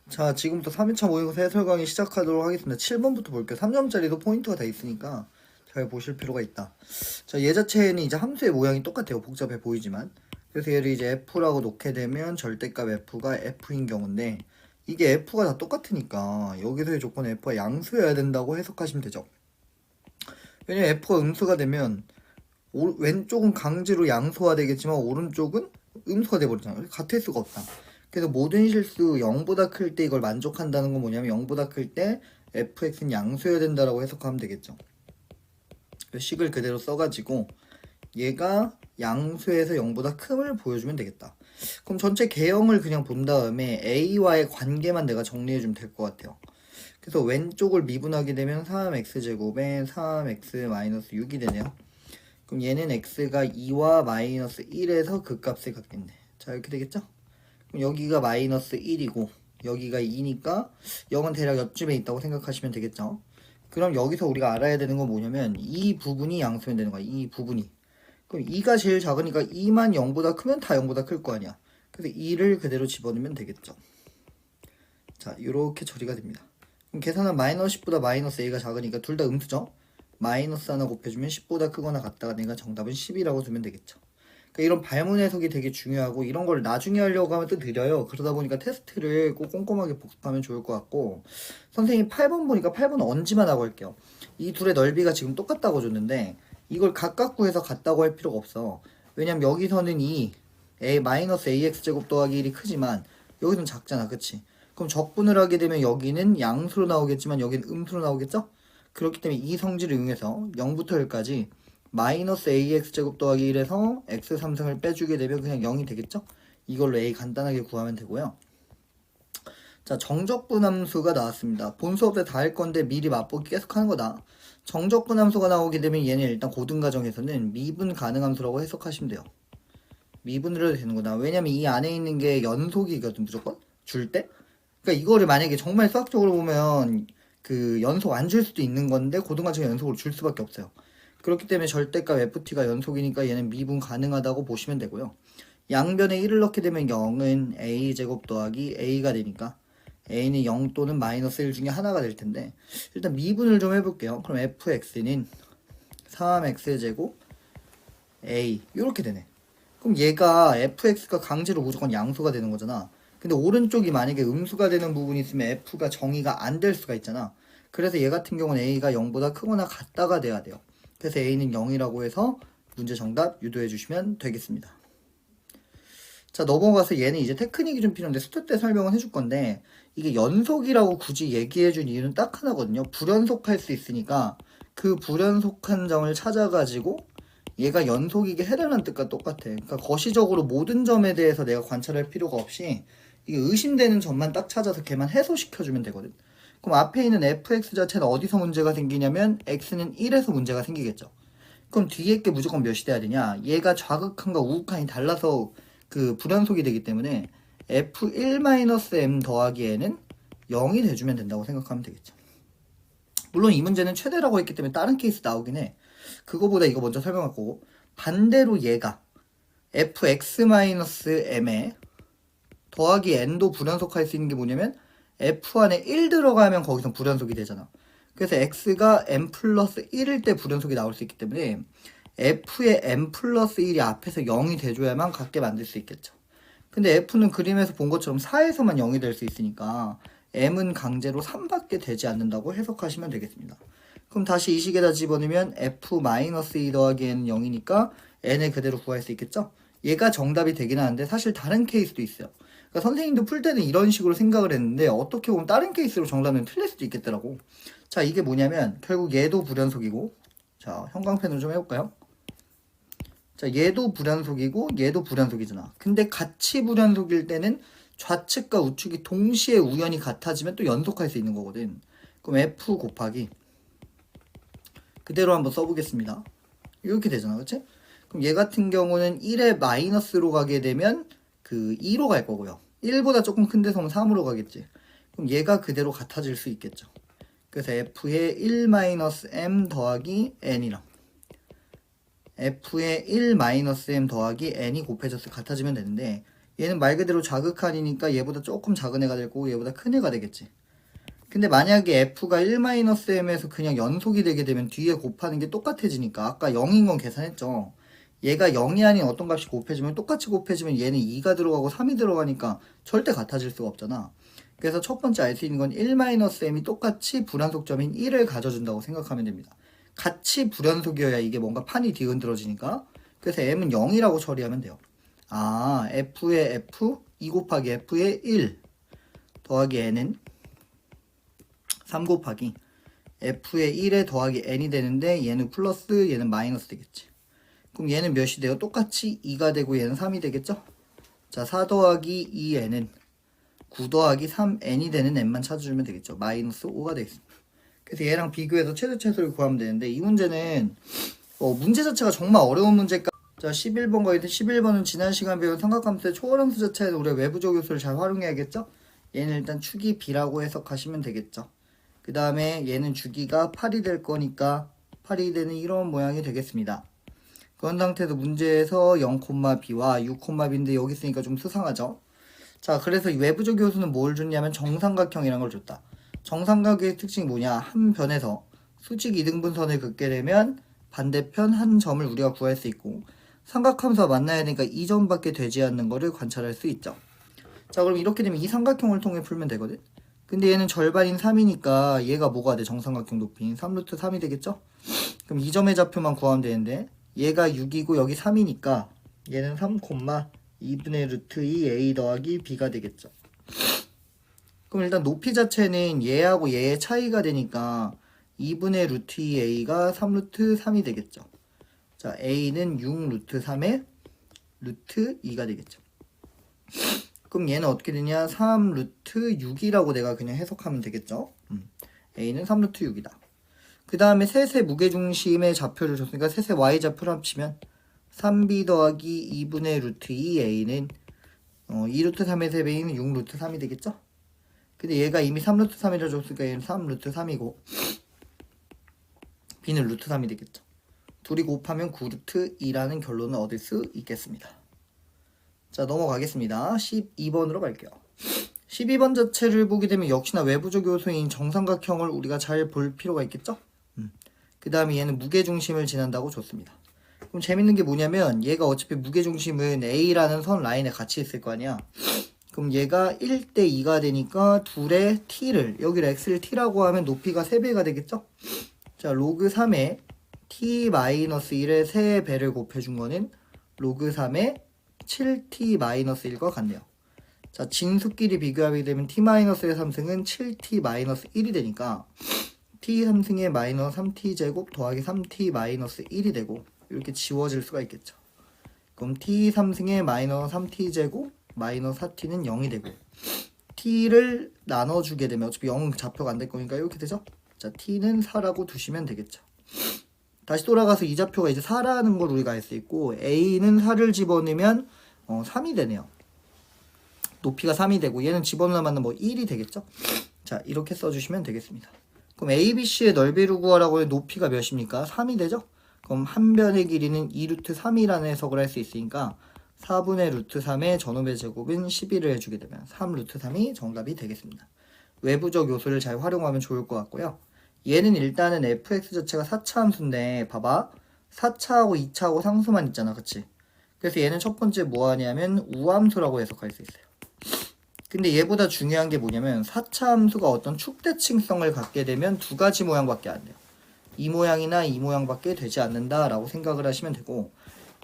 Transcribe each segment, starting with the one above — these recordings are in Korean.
자, 지금부터 3일차 모의고사 해설 강의 시작하도록 하겠습니다. 7번부터 볼게요. 3점짜리도 포인트가 다 있으니까 잘 보실 필요가 있다. 자, 얘 자체는 이제 함수의 모양이 똑같아요. 복잡해 보이지만. 그래서 얘를 이제 f라고 놓게 되면 절대값 f가 f인 경우인데, 이게 f가 다 똑같으니까 여기서의 조건은 f가 양수여야 된다고 해석하시면 되죠. 왜냐면 f가 음수가 되면 왼쪽은 강제로 양수화 되겠지만 오른쪽은 음수가 돼버리잖아요. 같을 수가 없다. 그래서 모든 실수 0보다 클 때 이걸 만족한다는 건 뭐냐면 0보다 클 때 fx는 양수여야 된다라고 해석하면 되겠죠. 식을 그대로 써가지고 얘가 양수에서 0보다 큼을 보여주면 되겠다. 그럼 전체 개형을 그냥 본 다음에 a와의 관계만 내가 정리해주면 될 것 같아요. 그래서 왼쪽을 미분하게 되면 3x제곱에 3x-6이 되네요. 그럼 얘는 x가 2와 마이너스 1에서 그 값을 갖겠네. 자, 이렇게 되겠죠? 그럼 여기가 마이너스 1이고 여기가 2니까 0은 대략 옆집에 있다고 생각하시면 되겠죠? 그럼 여기서 우리가 알아야 되는 건 뭐냐면 이 부분이 양수면 되는 거야. 이 부분이. 그럼 2가 제일 작으니까 2만 0보다 크면 다 0보다 클 거 아니야. 그래서 2를 그대로 집어넣으면 되겠죠. 자, 이렇게 처리가 됩니다. 그럼 계산은 마이너스 10보다 마이너스 a가 작으니까 둘 다 음수죠? 마이너스 하나 곱해주면 10보다 크거나 같다가 되니까 정답은 10이라고 두면 되겠죠. 그러니까 이런 발문 해석이 되게 중요하고 이런 걸 나중에 하려고 하면 또 느려요. 그러다 보니까 테스트를 꼭 꼼꼼하게 복습하면 좋을 것 같고, 선생님 8번 보니까 8번 언지만 하고 할게요. 이 둘의 넓이가 지금 똑같다고 줬는데 이걸 각각 구해서 같다고 할 필요가 없어. 왜냐면 여기서는 이 마이너스 ax 제곱 더하기 1이 크지만 여기서는 작잖아, 그치? 그럼 적분을 하게 되면 여기는 양수로 나오겠지만 여기는 음수로 나오겠죠? 그렇기 때문에 이 성질을 이용해서 0부터 1까지 마이너스 ax 제곱 더하기 1에서 x 3승을 빼주게 되면 그냥 0이 되겠죠? 이걸로 a 간단하게 구하면 되고요. 자, 정적분함수가 나왔습니다. 본 수업 때 다 할 건데 미리 맛보기 계속 하는 거다. 정적분함수가 나오게 되면 얘는 일단 고등가정에서는 미분 가능함수라고 해석하시면 돼요. 미분을 해도 되는 거다. 왜냐면 이 안에 있는 게 연속이거든, 무조건 줄 때. 그러니까 이거를 만약에 정말 수학적으로 보면 그 연속 안 줄 수도 있는 건데 고등가정에 연속으로 줄 수밖에 없어요. 그렇기 때문에 절대값 ft가 연속이니까 얘는 미분 가능하다고 보시면 되고요. 양변에 1을 넣게 되면 0은 a제곱 더하기 a가 되니까 a는 0 또는 마이너스 1 중에 하나가 될 텐데, 일단 미분을 좀 해볼게요. 그럼 fx는 3x제곱 a 이렇게 되네. 그럼 얘가 fx가 강제로 무조건 양수가 되는 거잖아. 근데 오른쪽이 만약에 음수가 되는 부분이 있으면 f가 정의가 안 될 수가 있잖아. 그래서 얘 같은 경우는 a가 0보다 크거나 같다가 돼야 돼요. 그래서 a는 0이라고 해서 문제 정답 유도해 주시면 되겠습니다. 자, 넘어가서 얘는 이제 테크닉이 좀 필요한데 스텝 때 설명을 해줄 건데, 이게 연속이라고 굳이 얘기해 준 이유는 딱 하나거든요. 불연속할 수 있으니까 그 불연속한 점을 찾아가지고 얘가 연속이게 해달라는 뜻과 똑같아. 그러니까 거시적으로 모든 점에 대해서 내가 관찰할 필요가 없이 이게 의심되는 점만 딱 찾아서 걔만 해소시켜주면 되거든. 그럼 앞에 있는 fx 자체는 어디서 문제가 생기냐면 x는 1에서 문제가 생기겠죠. 그럼 뒤에 게 무조건 몇이 돼야 되냐? 얘가 좌극한과 우극한이 달라서 그 불연속이 되기 때문에 f1-m 더하기 n은 0이 돼주면 된다고 생각하면 되겠죠. 물론 이 문제는 최대라고 했기 때문에 다른 케이스 나오긴 해. 그거보다 이거 먼저 설명할 거고, 반대로 얘가 fx-m에 더하기 n도 불연속할 수 있는 게 뭐냐면 f 안에 1 들어가면 거기서 불연속이 되잖아. 그래서 x가 m 플러스 1일 때 불연속이 나올 수 있기 때문에 f의 m 플러스 1이 앞에서 0이 돼줘야만 같게 만들 수 있겠죠. 근데 f는 그림에서 본 것처럼 4에서만 0이 될 수 있으니까 m은 강제로 3밖에 되지 않는다고 해석하시면 되겠습니다. 그럼 다시 이 식에다 집어넣으면 f-2 더하기 n은 0이니까 n을 그대로 구할 수 있겠죠? 얘가 정답이 되긴 하는데 사실 다른 케이스도 있어요. 그러니까 선생님도 풀 때는 이런 식으로 생각을 했는데 어떻게 보면 다른 케이스로 정답은 틀릴 수도 있겠더라고. 자, 이게 뭐냐면 결국 얘도 불연속이고, 자, 형광펜으로 좀 해볼까요? 자, 얘도 불연속이고 얘도 불연속이잖아. 근데 같이 불연속일 때는 좌측과 우측이 동시에 우연히 같아지면 또 연속할 수 있는 거거든. 그럼 f 곱하기 그대로 한번 써보겠습니다. 이렇게 되잖아, 그치? 그럼 얘 같은 경우는 1에 마이너스로 가게 되면 그 2로 갈 거고요. 1보다 조금 큰 데서는 3으로 가겠지. 그럼 얘가 그대로 같아질 수 있겠죠. 그래서 f의 1-m 더하기 n이랑 f의 1-m 더하기 n이 곱해져서 같아지면 되는데, 얘는 말 그대로 자극한이니까 얘보다 조금 작은 애가 되고 얘보다 큰 애가 되겠지. 근데 만약에 f가 1-m에서 그냥 연속이 되게 되면 뒤에 곱하는 게 똑같아지니까 아까 0인 건 계산했죠. 얘가 0이 아닌 어떤 값이 곱해지면 똑같이 곱해지면 얘는 2가 들어가고 3이 들어가니까 절대 같아질 수가 없잖아. 그래서 첫 번째 알 수 있는 건 1-m이 똑같이 불연속점인 1을 가져준다고 생각하면 됩니다. 같이 불연속이어야 이게 뭔가 판이 뒤흔들어지니까. 그래서 m은 0이라고 처리하면 돼요. 아, f의 f, 2 곱하기 f의 1 더하기 n은 3 곱하기 f의 1에 더하기 n이 되는데 얘는 플러스 얘는 마이너스 되겠지. 그럼 얘는 몇이 돼요? 똑같이 2가 되고 얘는 3이 되겠죠? 자, 4 더하기 2n은 9 더하기 3n이 되는 n만 찾아주면 되겠죠. 마이너스 5가 되겠습니다. 그래서 얘랑 비교해서 최대 최소를 구하면 되는데 이 문제는 문제 자체가 정말 어려운 문제니까 자, 11번과 같은 11번은 지난 시간 배운 삼각함수의 초월함수 자체에서 우리가 외부적 요소를 잘 활용해야겠죠? 얘는 일단 축이 b라고 해석하시면 되겠죠. 그 다음에 얘는 주기가 8이 될 거니까 8이 되는 이런 모양이 되겠습니다. 그런 상태에서 문제에서 0,b와 6,b인데 여기 있으니까 좀 수상하죠. 자, 그래서 이 외부적 요소는 뭘 줬냐면 정삼각형이라는 걸 줬다. 정삼각의 특징이 뭐냐? 한 변에서 수직 이등분선을 긋게 되면 반대편 한 점을 우리가 구할 수 있고 삼각함수와 만나야 되니까 이 점밖에 되지 않는 거를 관찰할 수 있죠. 자, 그럼 이렇게 되면 이 삼각형을 통해 풀면 되거든. 근데 얘는 절반인 3이니까 얘가 뭐가 돼? 정삼각형 높이인 3루트 3이 되겠죠? 그럼 이 점의 좌표만 구하면 되는데 얘가 6이고 여기 3이니까 얘는 3,2분의 루트 2 a 더하기 b가 되겠죠. 그럼 일단 높이 자체는 얘하고 얘의 차이가 되니까 2분의 루트 2a가 3루트 3이 되겠죠. 자, a는 6 루트 3의 루트 2가 되겠죠. 그럼 얘는 어떻게 되냐? 3 루트 6이라고 내가 그냥 해석하면 되겠죠. a는 3 루트 6이다. 그 다음에 셋의 무게중심의 좌표를 줬으니까 셋의 y좌표를 합치면 3b 더하기 2분의 루트 2a는 2 루트 3의 3배인 6 루트 3이 되겠죠. 근데 얘가 이미 3 루트 3이라 줬으니까 얘는 3 루트 3이고 b는 루트 3이 되겠죠. 둘이 곱하면 9 루트 2라는 결론을 얻을 수 있겠습니다. 자, 넘어가겠습니다. 12번으로 갈게요. 12번 자체를 보게 되면 역시나 외부적 요소인 정삼각형을 우리가 잘 볼 필요가 있겠죠? 그 다음에 얘는 무게중심을 지난다고 줬습니다. 그럼 재밌는 게 뭐냐면 얘가 어차피 무게중심은 A라는 선 라인에 같이 있을 거 아니야. 그럼 얘가 1대 2가 되니까 둘의 T를 여기를 X를 T라고 하면 높이가 3배가 되겠죠? 자, 로그 3에 T-1의 3배를 곱해준 거는 로그 3의 7T-1과 같네요. 자, 진수끼리 비교하게 되면 T-의 3승은 7T-1이 되니까 T 3승의 마이너스 3T 제곱 더하기 3T 마이너스 1이 되고 이렇게 지워질 수가 있겠죠. 그럼 T 3승의 마이너스 3T 제곱 마이너스 4T는 0이 되고 T를 나눠주게 되면 어차피 0 좌표가 안 될 거니까 이렇게 되죠. 자, T는 4라고 두시면 되겠죠. 다시 돌아가서 이 좌표가 이제 4라는 걸 우리가 알 수 있고 A는 4를 집어넣으면 3이 되네요. 높이가 3이 되고 얘는 집어넣으면 뭐 1이 되겠죠. 자, 이렇게 써주시면 되겠습니다. 그럼 ABC의 넓이를 구하라고 해 높이가 몇입니까? 3이 되죠? 그럼 한 변의 길이는 2루트 3이라는 해석을 할 수 있으니까 4분의 루트 3의 전후배 제곱은 11을 해주게 되면 3루트 3이 정답이 되겠습니다. 외부적 요소를 잘 활용하면 좋을 것 같고요. 얘는 일단은 fx 자체가 4차 함수인데 봐봐. 4차하고 2차하고 상수만 있잖아. 그치? 그래서 얘는 첫 번째 뭐 하냐면 우함수라고 해석할 수 있어요. 근데 얘보다 중요한 게 뭐냐면 4차 함수가 어떤 축대칭성을 갖게 되면 두 가지 모양밖에 안 돼요. 이 모양이나 이 모양밖에 되지 않는다라고 생각을 하시면 되고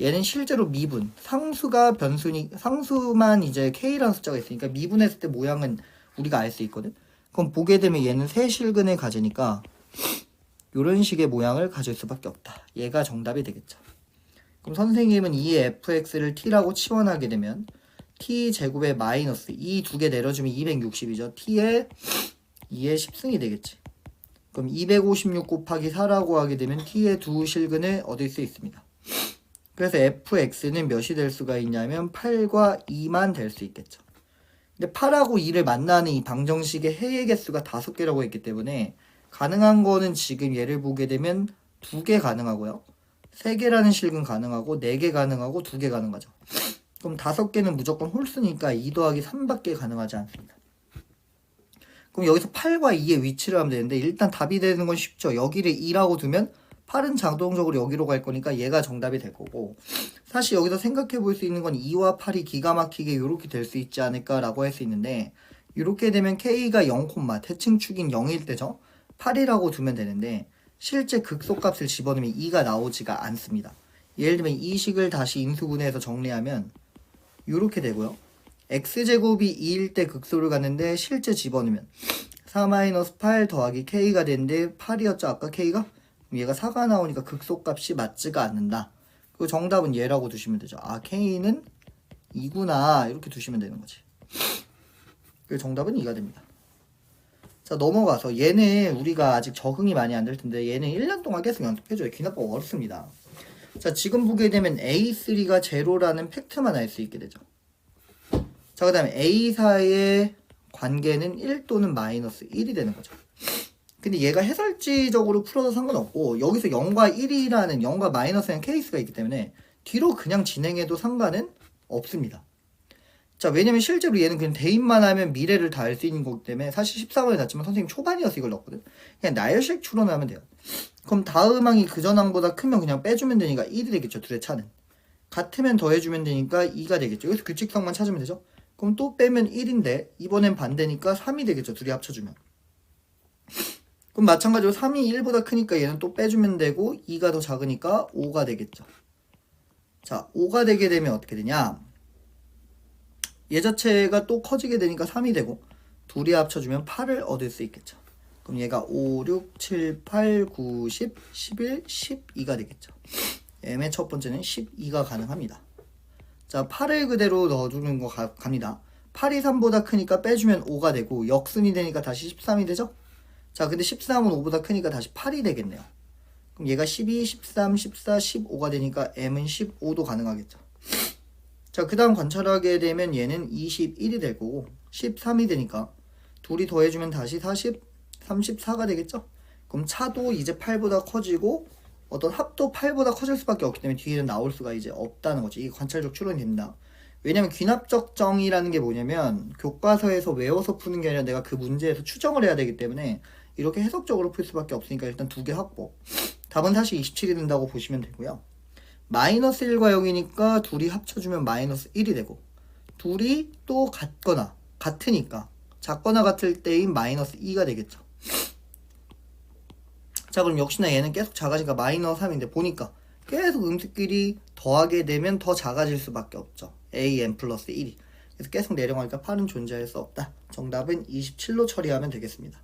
얘는 실제로 미분, 상수가 변수니 상수만 이제 k라는 숫자가 있으니까 미분했을 때 모양은 우리가 알 수 있거든. 그럼 보게 되면 얘는 세 실근을 가지니까 이런 식의 모양을 가질 수밖에 없다. 얘가 정답이 되겠죠. 그럼 선생님은 이 fx를 t라고 치환하게 되면 t 제곱의 마이너스 이 두 개 내려주면 260이죠. t의 2의 10승이 되겠지. 그럼 256 곱하기 4라고 하게 되면 t의 두 실근을 얻을 수 있습니다. 그래서 fx는 몇이 될 수가 있냐면 8과 2만 될 수 있겠죠. 근데 8하고 2를 만나는 이 방정식의 해의 개수가 5개라고 했기 때문에 가능한 거는 지금 얘를 보게 되면 2개 가능하고요. 3개라는 실근 가능하고 4개 가능하고 2개 가능하죠. 그럼 5개는 무조건 홀수니까 2 더하기 3밖에 가능하지 않습니다. 그럼 여기서 8과 2의 위치를 하면 되는데 일단 답이 되는 건 쉽죠. 여기를 2라고 두면 8은 자동적으로 여기로 갈 거니까 얘가 정답이 될 거고, 사실 여기서 생각해 볼 수 있는 건 2와 8이 기가 막히게 이렇게 될 수 있지 않을까라고 할 수 있는데, 이렇게 되면 K가 0, 대칭축인 0일 때죠. 8이라고 두면 되는데 실제 극소값을 집어넣으면 2가 나오지가 않습니다. 예를 들면 이 식을 다시 인수분해해서 정리하면 이렇게 되고요. x제곱이 2일 때 극소를 갔는데 실제 집어넣으면 4-8 더하기 k가 되는데 8이었죠 아까 k가? 그럼 얘가 4가 나오니까 극소값이 맞지가 않는다. 그리고 정답은 얘라고 두시면 되죠. 아 k는 2구나 이렇게 두시면 되는 거지. 그래서 정답은 2가 됩니다. 자 넘어가서 얘는 우리가 아직 적응이 많이 안 될 텐데 얘는 1년 동안 계속 연습해줘요. 귀납법 어렵습니다. 자 지금 보게 되면 A3가 제로라는 팩트만 알 수 있게 되죠. 자 그 다음에 A4의 관계는 1 또는 마이너스 1이 되는 거죠. 근데 얘가 해설지적으로 풀어도 상관없고 여기서 0과 1이라는 0과 마이너스라는 케이스가 있기 때문에 뒤로 그냥 진행해도 상관은 없습니다. 자 왜냐면 실제로 얘는 그냥 대입만 하면 미래를 다 알 수 있는 거기 때문에 사실 14번에 났지만 선생님 초반이어서 이걸 넣었거든. 그냥 나열식 추론하면 돼요. 그럼 다음 항이 그전 항보다 크면 그냥 빼주면 되니까 1이 되겠죠. 둘의 차는. 같으면 더해주면 되니까 2가 되겠죠. 여기서 규칙성만 찾으면 되죠. 그럼 또 빼면 1인데 이번엔 반대니까 3이 되겠죠. 둘이 합쳐주면. 그럼 마찬가지로 3이 1보다 크니까 얘는 또 빼주면 되고 2가 더 작으니까 5가 되겠죠. 자 5가 되게 되면 어떻게 되냐, 얘 자체가 또 커지게 되니까 3이 되고 둘이 합쳐주면 8을 얻을 수 있겠죠. 그럼 얘가 5, 6, 7, 8, 9, 10, 11, 12가 되겠죠. M의 첫 번째는 12가 가능합니다. 자 8을 그대로 넣어주는 거 갑니다. 8이 3보다 크니까 빼주면 5가 되고 역순이 되니까 다시 13이 되죠. 자 근데 13은 5보다 크니까 다시 8이 되겠네요. 그럼 얘가 12, 13, 14, 15가 되니까 M은 15도 가능하겠죠. 자 그 다음 관찰하게 되면 얘는 21이 될 거고 13이 되니까 둘이 더해주면 다시 40, 34가 되겠죠. 그럼 차도 이제 8보다 커지고 어떤 합도 8보다 커질 수밖에 없기 때문에 뒤에는 나올 수가 이제 없다는 거지. 이게 관찰적 추론이 됩니다. 왜냐면 귀납적 정의라는 게 뭐냐면 교과서에서 외워서 푸는 게 아니라 내가 그 문제에서 추정을 해야 되기 때문에 이렇게 해석적으로 풀 수밖에 없으니까 일단 2개 확보. 답은 사실 27이 된다고 보시면 되고요. 마이너스 1과 0이니까 둘이 합쳐주면 마이너스 1이 되고 둘이 또 같으니까 작거나 같을 때인 마이너스 2가 되겠죠. 자 그럼 역시나 얘는 계속 작아지니까 마이너스 3인데 보니까 계속 음수끼리 더하게 되면 더 작아질 수밖에 없죠. a(n) 플러스 1이. 그래서 계속 내려가니까 8은 존재할 수 없다. 정답은 27로 처리하면 되겠습니다.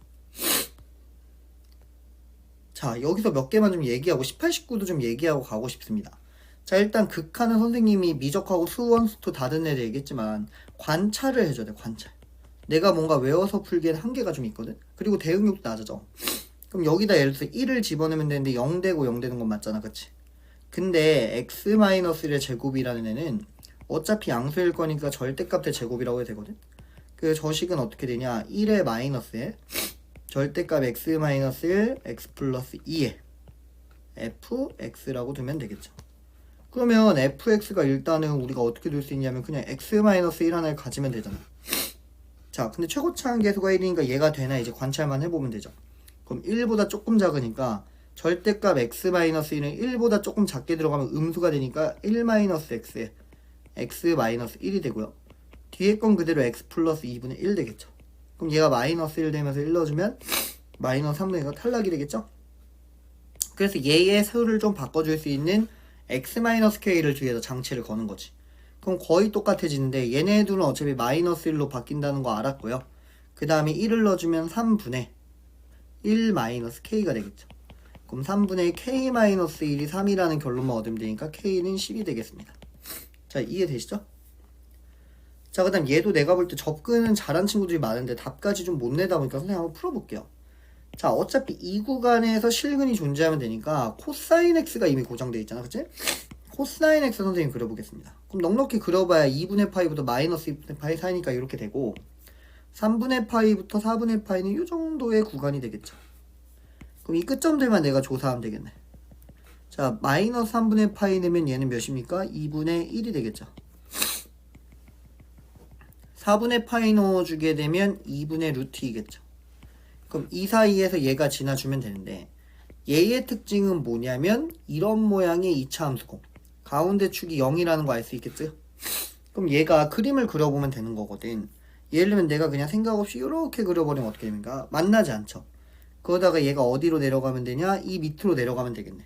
자 여기서 몇 개만 좀 얘기하고 18, 19도 좀 얘기하고 가고 싶습니다. 자 일단 극한은 선생님이 미적하고 수원수투 다른 애들 얘기했지만 관찰을 해줘야 돼. 관찰. 내가 뭔가 외워서 풀기엔 한계가 좀 있거든. 그리고 대응력도 낮아져. 그럼 여기다 예를 들어서 1을 집어넣으면 되는데 0 되고 0 되는 건 맞잖아. 그치? 근데 x-1의 제곱이라는 애는 어차피 양수일 거니까 절대값의 제곱이라고 해도 되거든. 그 저식은 어떻게 되냐, 1의 마이너스에 절대값 x-1 x 플러스 2에 fx라고 두면 되겠죠. 그러면 fx가 일단은 우리가 어떻게 둘 수 있냐면 그냥 x-1 하나를 가지면 되잖아. 자 근데 최고차항 계수가 1이니까 얘가 되나 이제 관찰만 해보면 되죠. 그럼 1보다 조금 작으니까 절대값 x-1은 1보다 조금 작게 들어가면 음수가 되니까 1-x에 x-1이 되고요. 뒤에 건 그대로 x 플러스 2분의 1 되겠죠. 그럼 얘가 마이너스 1 되면서 1 넣어주면 마이너스 3분의 1가 탈락이 되겠죠. 그래서 얘의 수를 좀 바꿔줄 수 있는 x-k를 뒤에다 장치를 거는 거지. 그럼 거의 똑같아지는데 얘네들은 어차피 마이너스 1로 바뀐다는 거 알았고요. 그 다음에 1을 넣어주면 3분의 1 마이너스 k가 되겠죠. 그럼 3분의 k-1이 3이라는 결론만 얻으면 되니까 k는 10이 되겠습니다. 자 이해되시죠? 자 그 다음 얘도 내가 볼 때 접근은 잘한 친구들이 많은데 답까지 좀 못 내다 보니까 선생님 한번 풀어볼게요. 자 어차피 이 구간에서 실근이 존재하면 되니까 코사인 x가 이미 고정되어 있잖아. 그치? 코사인 x 선생님 그려보겠습니다. 그럼 넉넉히 그려봐야 2분의 파이부터 마이너스 2분의 파이 사이니까 이렇게 되고 3분의 파이부터 4분의 파이는 이 정도의 구간이 되겠죠. 그럼 이 끝점들만 내가 조사하면 되겠네. 자 마이너스 3분의 파이 내면 얘는 몇입니까? 2분의 1이 되겠죠. 4분의 파이 넣어주게 되면 2분의 루트 2겠죠. 그럼 이 사이에서 얘가 지나주면 되는데 얘의 특징은 뭐냐면 이런 모양의 2차 함수고 가운데 축이 0이라는 거 알 수 있겠죠? 그럼 얘가 그림을 그려보면 되는 거거든. 예를 들면 내가 그냥 생각 없이 이렇게 그려버리면 어떻게 됩니까? 만나지 않죠. 그러다가 얘가 어디로 내려가면 되냐? 이 밑으로 내려가면 되겠네.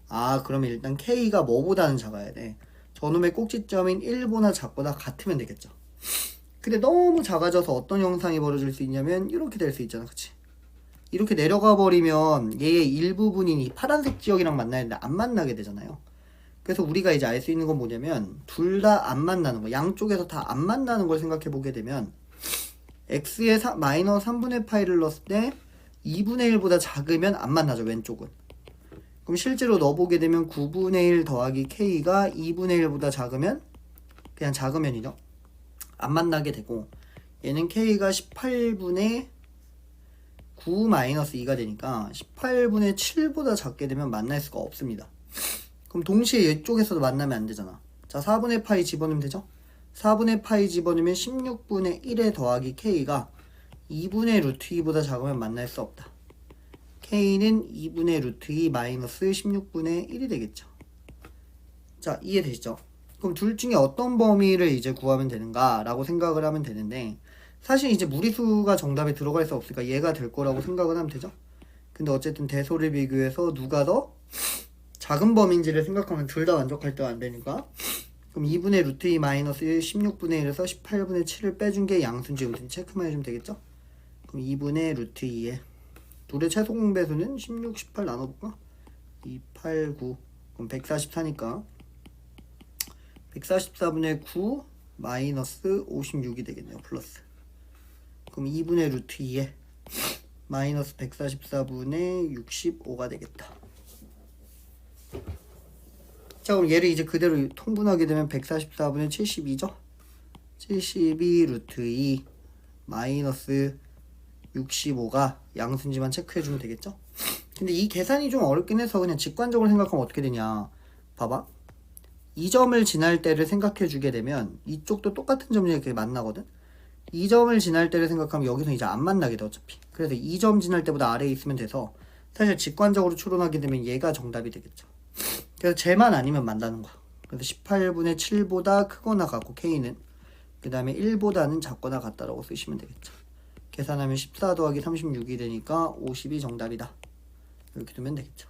아, 그러면 일단 K가 뭐보다는 작아야 돼. 저놈의 꼭지점인 1보다 작거나 같으면 되겠죠. 근데 너무 작아져서 어떤 현상이 벌어질 수 있냐면 이렇게 될 수 있잖아, 그치? 이렇게 내려가 버리면 얘의 일부분인 이 파란색 지역이랑 만나야 되는데 안 만나게 되잖아요. 그래서 우리가 이제 알 수 있는 건 뭐냐면 둘 다 안 만나는 거, 양쪽에서 다 안 만나는 걸 생각해 보게 되면 x에 마이너스 3분의 파이를 넣었을 때 2분의 1보다 작으면 안 만나죠, 왼쪽은. 그럼 실제로 넣어보게 되면 9분의 1 더하기 k가 2분의 1보다 작으면 그냥 작으면이죠. 안 만나게 되고 얘는 k가 18분의 9 마이너스 2가 되니까 18분의 7보다 작게 되면 만날 수가 없습니다. 그럼 동시에 이쪽에서도 만나면 안 되잖아. 자, 4분의 파이 집어넣으면 되죠? 4분의 파이 집어넣으면 16분의 1에 더하기 k가 2분의 루트 2보다 작으면 만날 수 없다. k는 2분의 루트 2 마이너스 16분의 1이 되겠죠. 자, 이해되시죠? 그럼 둘 중에 어떤 범위를 이제 구하면 되는가 라고 생각을 하면 되는데 사실 이제 무리수가 정답에 들어갈 수 없으니까 얘가 될 거라고 생각을 하면 되죠. 근데 어쨌든 대소를 비교해서 누가 더 작은 범위인지를 생각하면 둘 다 만족할 때가 안 되니까 그럼 2분의 루트 2 마이너스 16분의 1에서 18분의 7을 빼준 게 양수인지 음수인지 체크만 해주면 되겠죠. 그럼 2분의 루트 2에 둘의 최소 공배수는 16, 18 나눠볼까? 2, 8, 9 그럼 144니까 144분의 9 마이너스 56이 되겠네요. 플러스 그럼 2분의 루트 2에 마이너스 144분의 65가 되겠다. 자, 그럼 얘를 이제 그대로 통분하게 되면 144분의 72죠? 72 루트 2 마이너스 65가 양수인지만 체크해주면 되겠죠? 근데 이 계산이 좀 어렵긴 해서 그냥 직관적으로 생각하면 어떻게 되냐. 봐봐. 이 점을 지날 때를 생각해주게 되면 이쪽도 똑같은 점이 이렇게 만나거든? 이 점을 지날 때를 생각하면 여기서 이제 안 만나게 돼 어차피. 그래서 이 점 지날 때보다 아래에 있으면 돼서 사실 직관적으로 추론하게 되면 얘가 정답이 되겠죠. 그래서 쟤만 아니면 만나는 거야. 그래서 18분의 7보다 크거나 같고 k는 그 다음에 1보다는 작거나 같다라고 쓰시면 되겠죠. 계산하면 14 더하기 36이 되니까 50이 정답이다. 이렇게 두면 되겠죠.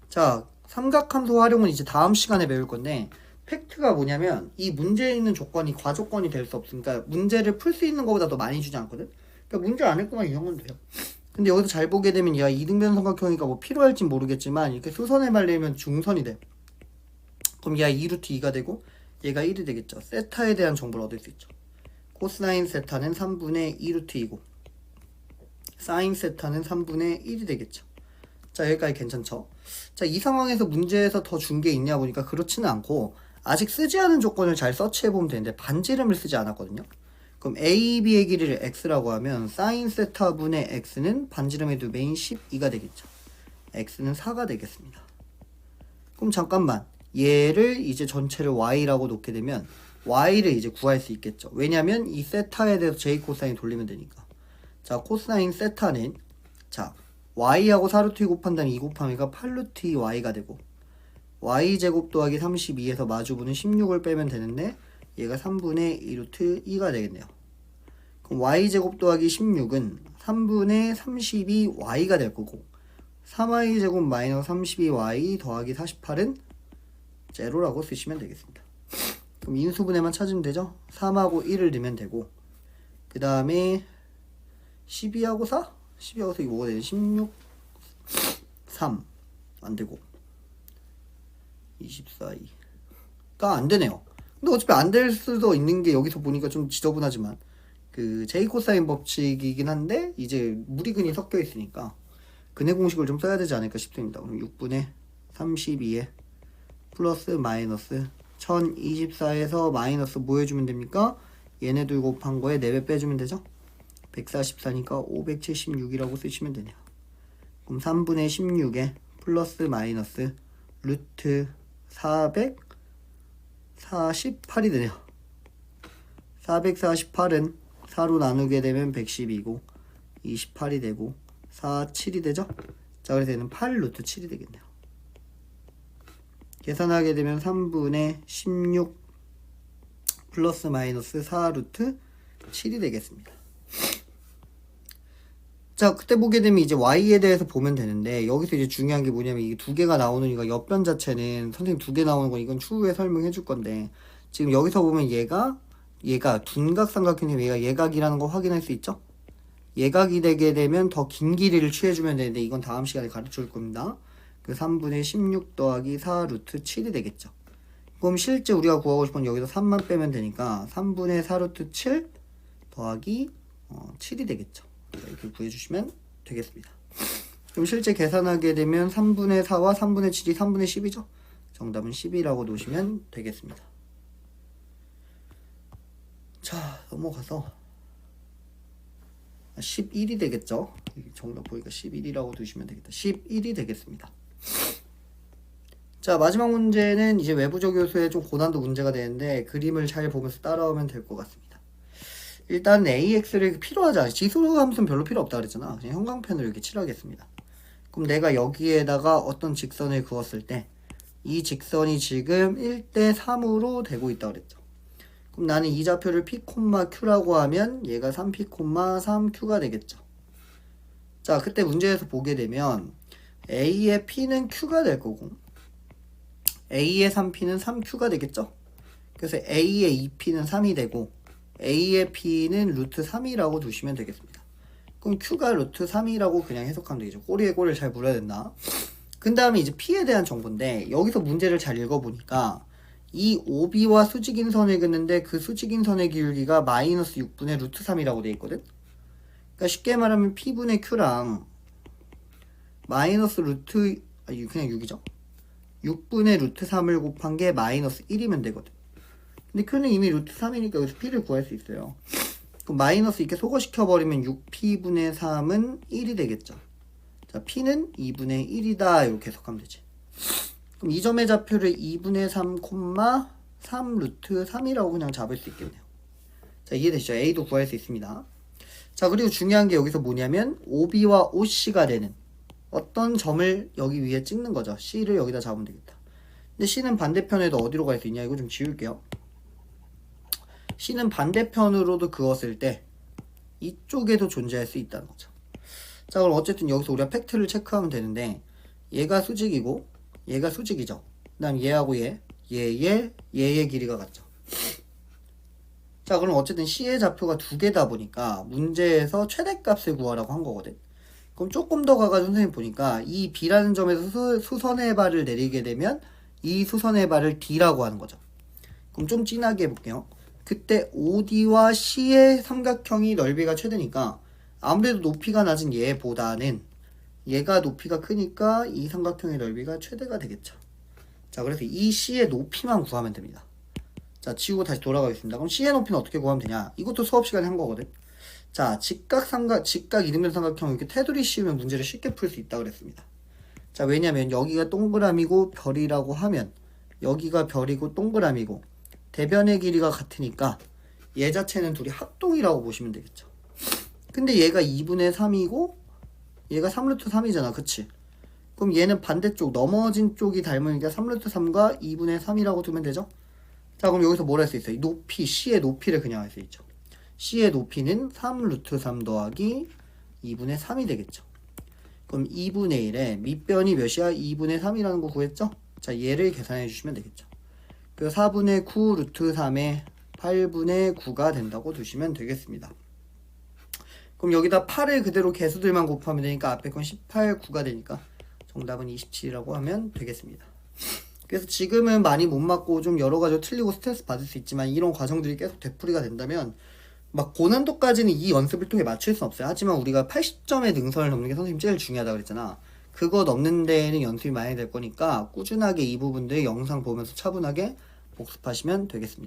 자, 삼각함수 활용은 이제 다음 시간에 배울 건데 팩트가 뭐냐면 이 문제에 있는 조건이 과조건이 될 수 없으니까 문제를 풀 수 있는 것보다 더 많이 주지 않거든. 그러니까 문제 안 읽고만 이용하면 돼요. 근데 여기서 잘 보게 되면 얘가 이등변 삼각형이니까 뭐 필요할진 모르겠지만 이렇게 수선해 말리면 중선이 돼. 그럼 얘가 2루트 2가 되고 얘가 1이 되겠죠. 세타에 대한 정보를 얻을 수 있죠. 코사인 세타는 3분의 2루트 2고 사인 세타는 3분의 1이 되겠죠. 자, 여기까지 괜찮죠? 자, 이 상황에서 문제에서 더 준 게 있냐 보니까 그렇지는 않고 아직 쓰지 않은 조건을 잘 서치해보면 되는데 반지름을 쓰지 않았거든요. 그럼 A, B의 길이를 x라고 하면 사인 세타분의 x는 반지름의 2배인 12가 되겠죠. x는 4가 되겠습니다. 그럼 잠깐만 얘를 이제 전체를 y라고 놓게 되면 y를 이제 구할 수 있겠죠. 왜냐면 이 세타에 대해서 j 코사인 돌리면 되니까. 자, 코사인 세타는 자 y하고 4루트 2 곱한다면 2 곱하기가 8루트 2 y가 되고 y제곱 더하기 32에서 마주보는 16을 빼면 되는데 얘가 3분의 2루트 2가 되겠네요. 그럼 y제곱 더하기 16은 3분의 32y가 될 거고 3y제곱 마이너스 32y 더하기 48은 제로라고 쓰시면 되겠습니다. 그럼 인수분해만 찾으면 되죠? 3하고 1을 넣으면 되고 그 다음에 12하고 4? 12하고 4 이거 뭐가 되지? 16 3 안되고 24 2가 안되네요. 근데 어차피 안 될 수도 있는 게 여기서 보니까 좀 지저분하지만 그 제이 코사인 법칙이긴 한데 이제 무리근이 섞여 있으니까 근해 공식을 좀 써야 되지 않을까 싶습니다. 그럼 6분의 32에 플러스 마이너스 1024에서 마이너스 뭐 해주면 됩니까? 얘네들 곱한 거에 4배 빼주면 되죠? 144니까 576이라고 쓰시면 되네요. 그럼 3분의 16에 플러스 마이너스 루트 448이 되네요. 448은 4로 나누게 되면 110이고 28이 되고 4, 7이 되죠? 자, 그래서 얘는 8 루트 7이 되겠네요. 계산하게 되면 3분의 16 플러스 마이너스 4 루트 7이 되겠습니다. 자, 그때 보게 되면 이제 y에 대해서 보면 되는데, 여기서 이제 중요한 게 뭐냐면 이게 두 개가 나오는 이거 옆변 자체는 선생님 두 개 나오는 건 이건 추후에 설명해 줄 건데, 지금 여기서 보면 얘가 둔각삼각형이면 얘가 예각이라는 거 확인할 수 있죠? 예각이 되게 되면 더 긴 길이를 취해주면 되는데, 이건 다음 시간에 가르쳐 줄 겁니다. 그 3분의 16 더하기 4 루트 7이 되겠죠. 그럼 실제 우리가 구하고 싶은 여기서 3만 빼면 되니까 3분의 4 루트 7 더하기 7이 되겠죠. 이렇게 구해주시면 되겠습니다. 그럼 실제 계산하게 되면 3분의 4와 3분의 7이 3분의 10이죠. 정답은 10이라고 놓으시면 되겠습니다. 자, 넘어가서 11이 되겠죠. 정답 보니까 11이라고 두시면 되겠다. 11이 되겠습니다. 자, 마지막 문제는 이제 외부적 요소의 좀 고난도 문제가 되는데 그림을 잘 보면서 따라오면 될 것 같습니다. 일단 AX를 필요하지 않아요. 지수로 함수는 별로 필요 없다 그랬잖아. 그냥 형광펜으로 이렇게 칠하겠습니다. 그럼 내가 여기에다가 어떤 직선을 그었을 때 이 직선이 지금 1대 3으로 되고 있다 그랬죠. 그럼 나는 이 좌표를 P, Q라고 하면 얘가 3P, 3Q가 되겠죠. 자, 그때 문제에서 보게 되면 A의 P는 Q가 될 거고 A의 3P는 3Q가 되겠죠. 그래서 A의 2P는 3이 되고 A의 P는 루트 3이라고 두시면 되겠습니다. 그럼 Q가 루트 3이라고 그냥 해석하면 되겠죠. 꼬리에 꼬리를 잘 물어야 된다. 그 다음에 이제 P에 대한 정보인데 여기서 문제를 잘 읽어보니까 이 OB와 수직인 선을 긋는데 그 수직인 선의 기울기가 마이너스 6분의 루트 3이라고 되어 있거든. 그러니까 쉽게 말하면 P분의 Q랑 마이너스 루트 그냥 6이죠. 6분의 루트 3을 곱한 게 마이너스 1이면 되거든. 근데 Q는 이미 루트 3이니까 여기서 P를 구할 수 있어요. 그럼 마이너스 이렇게 소거시켜버리면 6P분의 3은 1이 되겠죠. 자, P는 2분의 1이다 이렇게 해석하면 되지. 그럼 이 점의 좌표를 2분의 3, 3 루트 3이라고 그냥 잡을 수 있겠네요. 자, 이해되시죠? A도 구할 수 있습니다. 자, 그리고 중요한 게 여기서 뭐냐면 OB와 OC가 되는 어떤 점을 여기 위에 찍는 거죠. C를 여기다 잡으면 되겠다. 근데 C는 반대편에도 어디로 갈 수 있냐? 이거 좀 지울게요. C는 반대편으로도 그었을 때 이쪽에도 존재할 수 있다는 거죠. 자, 그럼 어쨌든 여기서 우리가 팩트를 체크하면 되는데 얘가 수직이고 얘가 수직이죠. 그 다음 얘하고 얘의 길이가 같죠. 자, 그럼 어쨌든 C의 좌표가 두 개다 보니까 문제에서 최대값을 구하라고 한 거거든. 그럼 조금 더 가가지고 선생님 보니까 이 B라는 점에서 수선의 발을 내리게 되면 이 수선의 발을 D라고 하는 거죠. 그럼 좀 진하게 해볼게요. 그때 OD와 C의 삼각형이 넓이가 최대니까 아무래도 높이가 낮은 얘보다는 얘가 높이가 크니까 이 삼각형의 넓이가 최대가 되겠죠. 자, 그래서 이 C의 높이만 구하면 됩니다. 자, 지우고 다시 돌아가겠습니다. 그럼 C의 높이는 어떻게 구하면 되냐? 이것도 수업 시간에 한 거거든. 자, 직각 이등변 삼각형 이렇게 테두리 씌우면 문제를 쉽게 풀 수 있다 그랬습니다. 자, 왜냐면 여기가 동그라미고 별이라고 하면 여기가 별이고 동그라미고 대변의 길이가 같으니까 얘 자체는 둘이 합동이라고 보시면 되겠죠. 근데 얘가 2분의 3이고 얘가 3루트 3이잖아. 그치? 그럼 얘는 반대쪽 넘어진 쪽이 닮으니까 3루트 3과 2분의 3이라고 두면 되죠. 자, 그럼 여기서 뭘 할 수 있어요? 이 높이, C의 높이를 그냥 할 수 있죠. C의 높이는 3루트 3 더하기 2분의 3이 되겠죠. 그럼 2분의 1에 밑변이 몇이야? 2분의 3이라는 거 구했죠? 자, 얘를 계산해 주시면 되겠죠. 그리고 4분의 9 루트 3에 8분의 9가 된다고 두시면 되겠습니다. 그럼 여기다 8을 그대로 개수들만 곱하면 되니까 앞에 건 18, 9가 되니까 정답은 27이라고 하면 되겠습니다. 그래서 지금은 많이 못 맞고 좀 여러 가지로 틀리고 스트레스 받을 수 있지만 이런 과정들이 계속 되풀이가 된다면 막 고난도까지는 이 연습을 통해 맞출 수 없어요. 하지만 우리가 80점의 능선을 넘는 게 선생님 제일 중요하다고 그랬잖아. 그거 넘는 데에는 연습이 많이 될 거니까 꾸준하게 이 부분들 영상 보면서 차분하게 복습하시면 되겠습니다.